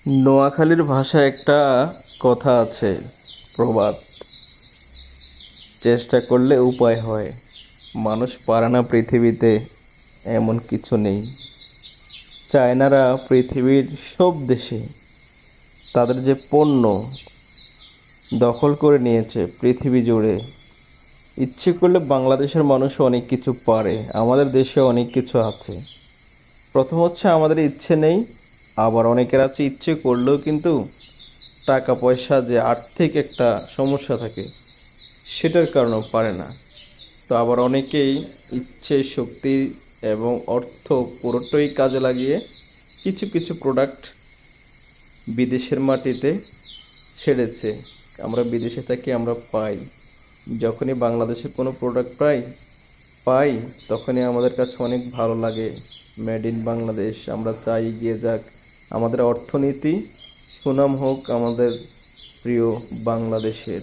নোয়াখালীর ভাষায় একটা কথা আছে, প্রবাদ, চেষ্টা করলে উপায় হয়। মানুষ পারে না পৃথিবীতে, এমন কিছু নেই। চায়নারা পৃথিবীর সব দেশে তাদের যে পণ্য দখল করে নিয়েছে পৃথিবী জুড়ে, ইচ্ছে করলে বাংলাদেশের মানুষও অনেক কিছু পারে, আমাদের দেশে অনেক কিছু আছে। প্রথম হচ্ছে আমাদের ইচ্ছে নেই, আবার অনেকের আছে ইচ্ছে করলেও কিন্তু টাকা পয়সা যে আর্থিক একটা সমস্যা থাকে সেটার কারণেও পারে না। তো আবার অনেকেই ইচ্ছে শক্তি এবং অর্থ পুরোটাই কাজে লাগিয়ে কিছু কিছু প্রোডাক্ট বিদেশের মাটিতে ছেড়েছে। আমরা বিদেশে থাকি, আমরা পাই। যখনই বাংলাদেশের কোনো প্রোডাক্ট পাই তখনই আমাদের কাছে অনেক ভালো লাগে। মেড ইন বাংলাদেশ, আমরা চাই এগিয়ে যাক, আমাদের অর্থনীতি সুনাম হোক আমাদের প্রিয় বাংলাদেশের।